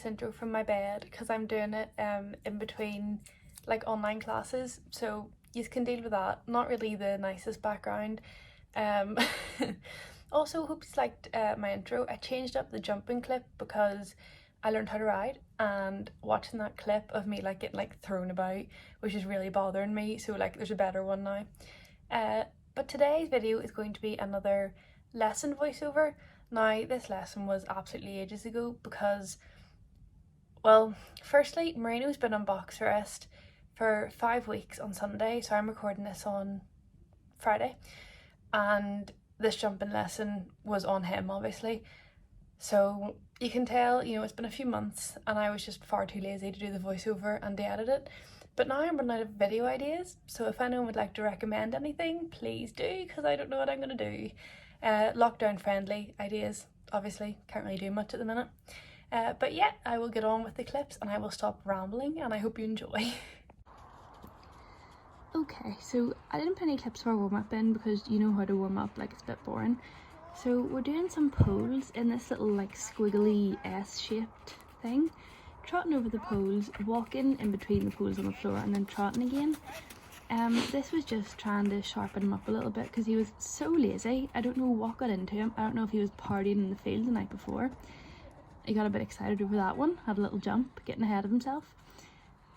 this intro from my bed because I'm doing it in between like online classes, so you can deal with that. Not really the nicest background. Also, hope you liked my intro. I changed up the jumping clip because I learned how to ride, and watching that clip of me like getting like thrown about, which is really bothering me, so like there's a better one now. But today's video is going to be another lesson voiceover. Now, this lesson was absolutely ages ago because, well, firstly, Moreno's been on box arrest for 5 weeks on Sunday, so I'm recording this on Friday, and this jumping lesson was on him, obviously. So you can tell, you know, it's been a few months and I was just far too lazy to do the voiceover and to edit it. But now I'm running out of video ideas, so if anyone would like to recommend anything, please do, because I don't know what I'm going to do. Lockdown friendly ideas, obviously, can't really do much at the minute. But yeah, I will get on with the clips and I will stop rambling, and I hope you enjoy. Okay, so I didn't put any clips for warm up in because you know how to warm up, like it's a bit boring. So we're doing some poles in this little like squiggly S-shaped thing. Trotting over the poles, walking in between the poles on the floor, and then trotting again. This was just trying to sharpen him up a little bit because he was so lazy. I don't know what got into him. I don't know if he was partying in the field the night before. He got a bit excited over that one, had a little jump, getting ahead of himself.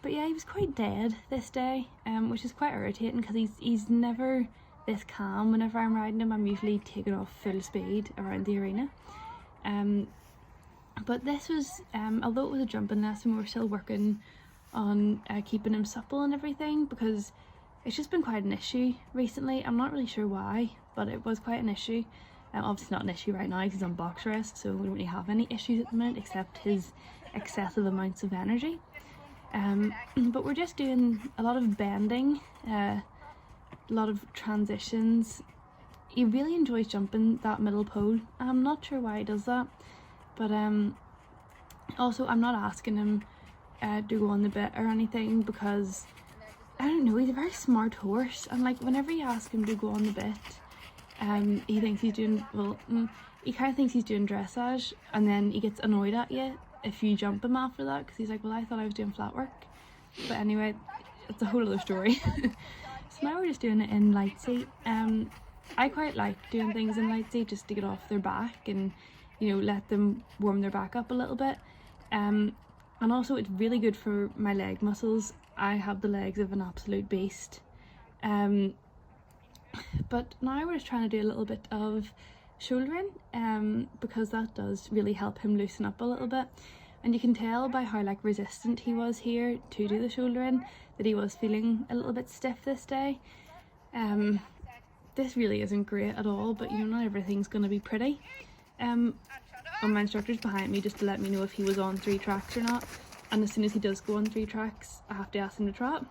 But yeah, he was quite dead this day, which is quite irritating because he's never this calm. Whenever I'm riding him, I'm usually taking off full speed around the arena. But this was, although it was a jumping lesson, we were still working on keeping him supple and everything, because it's just been quite an issue recently. I'm not really sure why, but it was quite an issue. Obviously not an issue right now because he's on box arrest, so we don't really have any issues at the minute except his excessive amounts of energy. But we're just doing a lot of bending, a lot of transitions. He really enjoys jumping that middle pole. I'm not sure why he does that, but also I'm not asking him to go on the bit or anything because I don't know, he's a very smart horse, and like whenever you ask him to go on the bit, he thinks he's doing, well, he kind of thinks he's doing dressage, and then he gets annoyed at you if you jump him after that because he's like, well, I thought I was doing flat work. But anyway, it's a whole other story. So now we're just doing it in light seat. I quite like doing things in light seat just to get off their back and, you know, let them warm their back up a little bit. And also it's really good for my leg muscles. I have the legs of an absolute beast. But now we're just trying to do a little bit of shouldering, because that does really help him loosen up a little bit. And you can tell by how like resistant he was here to do the shouldering that he was feeling a little bit stiff this day. This really isn't great at all, but you know, not everything's going to be pretty. And my instructor's behind me just to let me know if he was on 3 tracks or not, and as soon as he does go on 3 tracks I have to ask him to trot.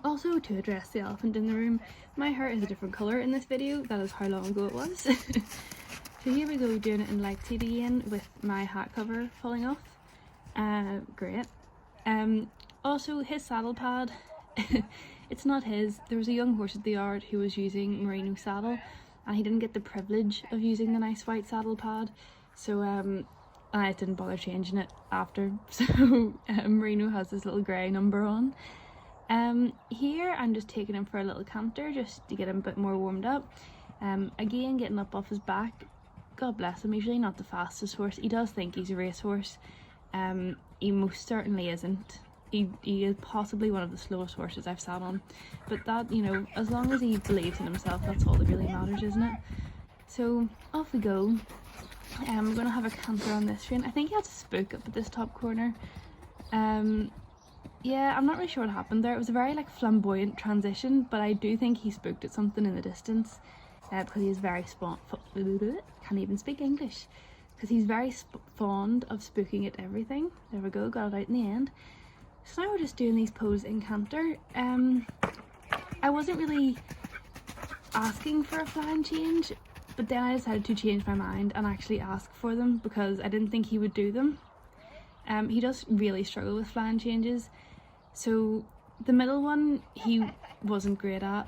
Also, to address the elephant in the room, my hair is a different colour in this video. That is how long ago it was. So here we go, doing it in light seat again with my hat cover falling off. Great. Also, his saddle pad, it's not his. There was a young horse at the yard who was using Moreno saddle, and he didn't get the privilege of using the nice white saddle pad, so I didn't bother changing it after. So Moreno has this little grey number on. Here I'm just taking him for a little canter just to get him a bit more warmed up. Again, getting up off his back. God bless him, he's really not the fastest horse. He does think he's a racehorse. He most certainly isn't. He is possibly one of the slowest horses I've sat on, but that, you know, as long as he believes in himself, that's all that really matters, isn't it? So off we go. We're going to have a canter on this train. I think he had a spook up at this top corner. Yeah, I'm not really sure what happened there. It was a very like flamboyant transition, but I do think he spooked at something in the distance, because he is very can't even speak English, because he's very fond of spooking at everything. There we go, got it out in the end. So now we're just doing these poses in canter. I wasn't really asking for a flying change, but then I decided to change my mind and actually ask for them because I didn't think he would do them. He does really struggle with flying changes. So the middle one he wasn't great at.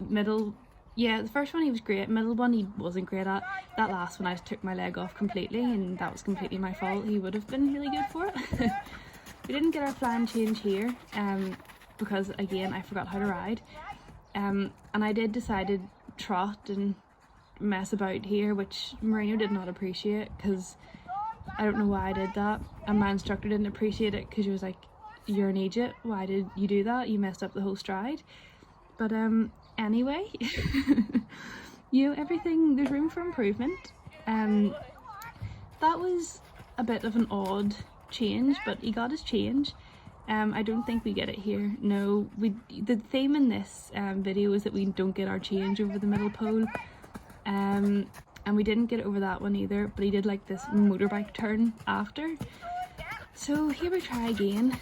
Middle Yeah, the first one he was great, middle one he wasn't great at. That last one I just took my leg off completely, and that was completely my fault. He would have been really good for it. We didn't get our flying change here, because again I forgot how to ride. And I did decide to trot and mess about here, which Moreno did not appreciate, because I don't know why I did that, and my instructor didn't appreciate it because she was like, "You're an idiot, why did you do that? You messed up the whole stride." But anyway, everything, there's room for improvement. That was a bit of an odd change, but he got his change. I don't think we get it here. No, the theme in this video is that we don't get our change over the middle pole. And we didn't get it over that one either, but he did like this motorbike turn after. So here we try again.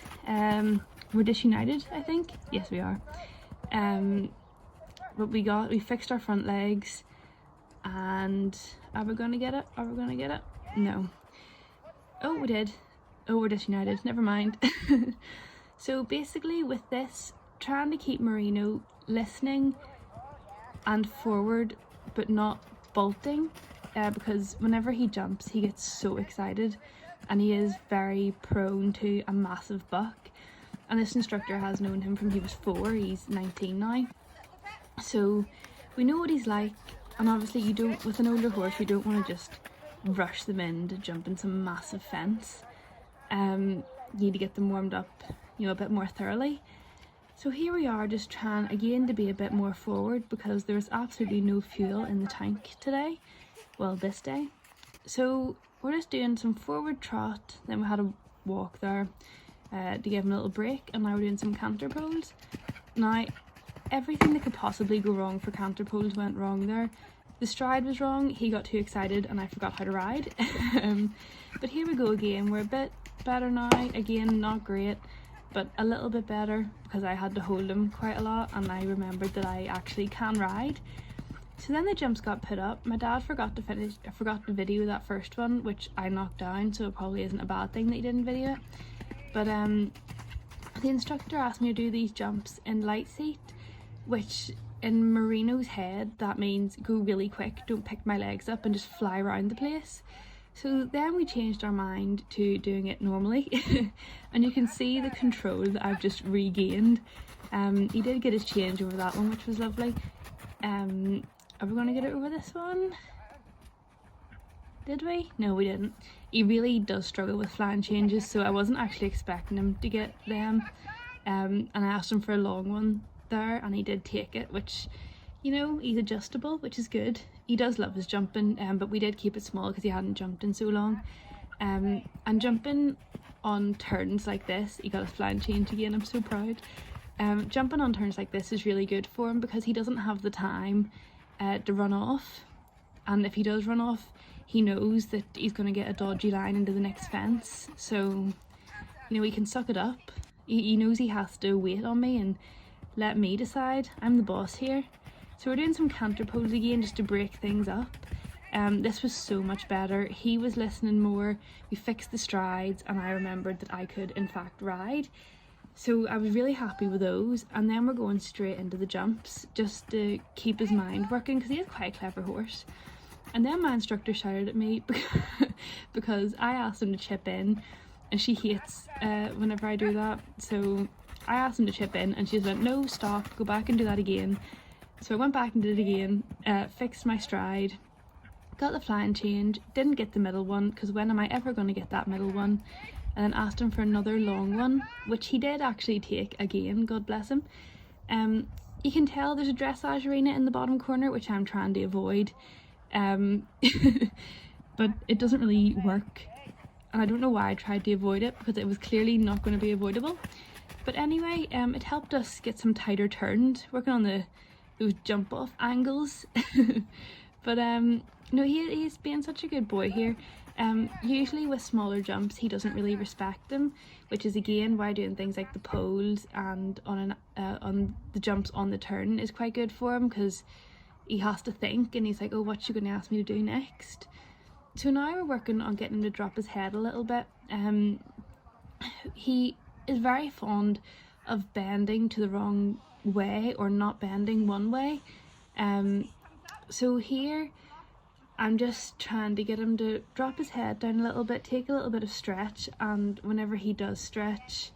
We're disunited, I think. Yes, we are. But we fixed our front legs, and are we gonna get it? Are we gonna get it? No. Oh, we did. Oh, we're disunited. Never mind. So basically with this, trying to keep Moreno listening and forward, but not bolting, because whenever he jumps he gets so excited, and he is very prone to a massive buck. And this instructor has known him from he was 4, he's 19 now. So we know what he's like, and obviously you don't, with an older horse, you don't want to just rush them in to jump in some massive fence. You need to get them warmed up, a bit more thoroughly. So here we are, just trying again to be a bit more forward, because there's absolutely no fuel in the tank today, well this day. So we're just doing some forward trot, then we had a walk there to give him a little break, and now we're doing some canter poles. Now everything that could possibly go wrong for canter poles went wrong there. The stride was wrong, he got too excited, and I forgot how to ride. But here we go again, we're a bit better now. Again, not great, but a little bit better, because I had to hold him quite a lot, and I remembered that I actually can ride. So then the jumps got put up. My dad forgot to video that first one, which I knocked down, so it probably isn't a bad thing that he didn't video it. But the instructor asked me to do these jumps in light seat, which in Moreno's head that means go really quick, don't pick my legs up and just fly around the place. So then we changed our mind to doing it normally. And you can see the control that I've just regained. He did get his change over that one, which was lovely. Are we going to get it over this one? Did we? No, we didn't. He really does struggle with flying changes, so I wasn't actually expecting him to get them. And I asked him for a long one there, and he did take it, which, he's adjustable, which is good. He does love his jumping, but we did keep it small because he hadn't jumped in so long. And jumping on turns like this, he got his flying change again, I'm so proud. Jumping on turns like this is really good for him, because he doesn't have the time to run off, and if he does run off, he knows that he's going to get a dodgy line into the next fence. So he can suck it up. He knows he has to wait on me and let me decide. I'm the boss here. So we're doing some canter poles again, just to break things up. This was so much better. He was listening more, we fixed the strides, and I remembered that I could in fact ride. So I was really happy with those, and then we're going straight into the jumps, just to keep his mind working, because he is quite a clever horse. And then my instructor shouted at me because I asked him to chip in, and she hates whenever I do that. So I asked him to chip in, and she went, "No, stop, go back and do that again." So I went back and did it again, fixed my stride, got the flying change, didn't get the middle one, because when am I ever going to get that middle one? And then asked him for another long one, which he did actually take again, God bless him. You can tell there's a dressage arena in the bottom corner, which I'm trying to avoid. But it doesn't really work, and I don't know why I tried to avoid it, because it was clearly not going to be avoidable. But anyway, it helped us get some tighter turns, working on those jump off angles. But no, he's being such a good boy here. Usually with smaller jumps he doesn't really respect them, which is again why doing things like the poles and on the jumps on the turn is quite good for him, because he has to think, and he's like, oh, what's she going to ask me to do next? So now we're working on getting him to drop his head a little bit. He is very fond of bending to the wrong way, or not bending one way. So here I'm just trying to get him to drop his head down a little bit, take a little bit of stretch, and whenever he does stretch,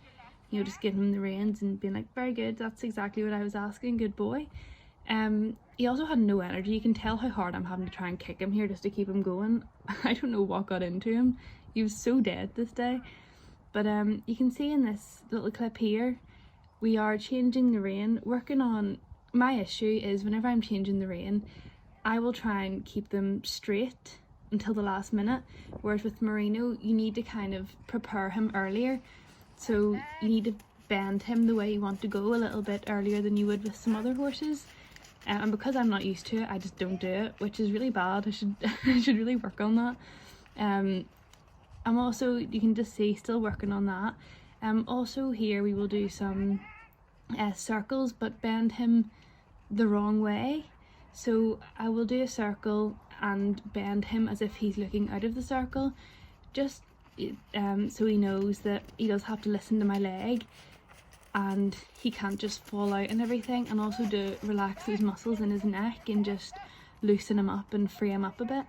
you know, just give him the reins and being like, very good, that's exactly what I was asking, good boy. He also had no energy. You can tell how hard I'm having to try and kick him here just to keep him going. I don't know what got into him. He was so dead this day. But you can see in this little clip here, we are changing the rein, working on, my issue is whenever I'm changing the rein, I will try and keep them straight until the last minute, whereas with Moreno, you need to kind of prepare him earlier. So you need to bend him the way you want to go a little bit earlier than you would with some other horses. And because I'm not used to it, I just don't do it, which is really bad. I should I should really work on that. I'm also, you can just see, still working on that. Also here we will do some circles, but bend him the wrong way. So I will do a circle and bend him as if he's looking out of the circle, just so he knows that he does have to listen to my leg and he can't just fall out and everything, and also to relax those muscles in his neck and just loosen him up and free him up a bit.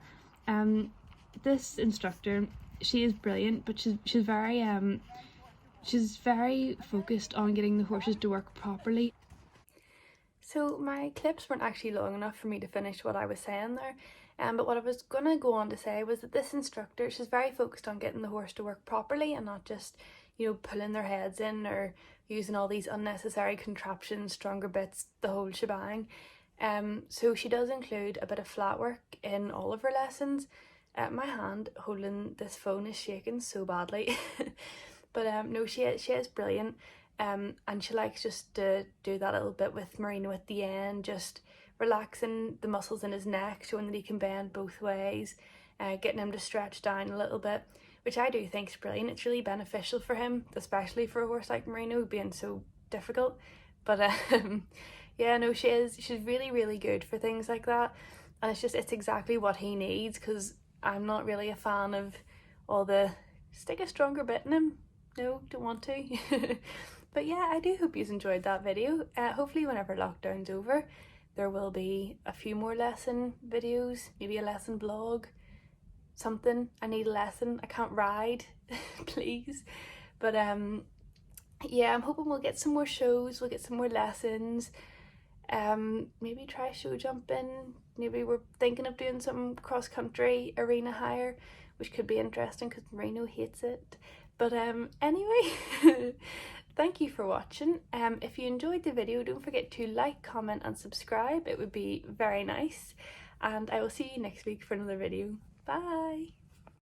This instructor, she is brilliant, but she's very focused on getting the horses to work properly. So my clips weren't actually long enough for me to finish what I was saying there, but what I was gonna go on to say was that this instructor, she's very focused on getting the horse to work properly and not just, you know, pulling their heads in or using all these unnecessary contraptions, stronger bits, the whole shebang. So she does include a bit of flat work in all of her lessons. My hand holding this phone is shaking so badly. But no, she is brilliant. And she likes just to do that little bit with Moreno at the end, just relaxing the muscles in his neck, showing that he can bend both ways, getting him to stretch down a little bit, which I do think is brilliant. It's really beneficial for him, especially for a horse like Moreno being so difficult. But yeah, no, she's really, really good for things like that, and it's exactly what he needs, because I'm not really a fan of all the stick a stronger bit in him. No, don't want to. But yeah, I do hope you enjoyed that video. Hopefully whenever lockdown's over, there will be a few more lesson videos, maybe a lesson vlog, something. I need a lesson. I can't ride, please. But yeah, I'm hoping we'll get some more shows, we'll get some more lessons. Maybe try show jumping. Maybe we're thinking of doing some cross country arena hire, which could be interesting because Moreno hates it. But anyway, thank you for watching. If you enjoyed the video, don't forget to like, comment and subscribe. It would be very nice. And I will see you next week for another video. Bye!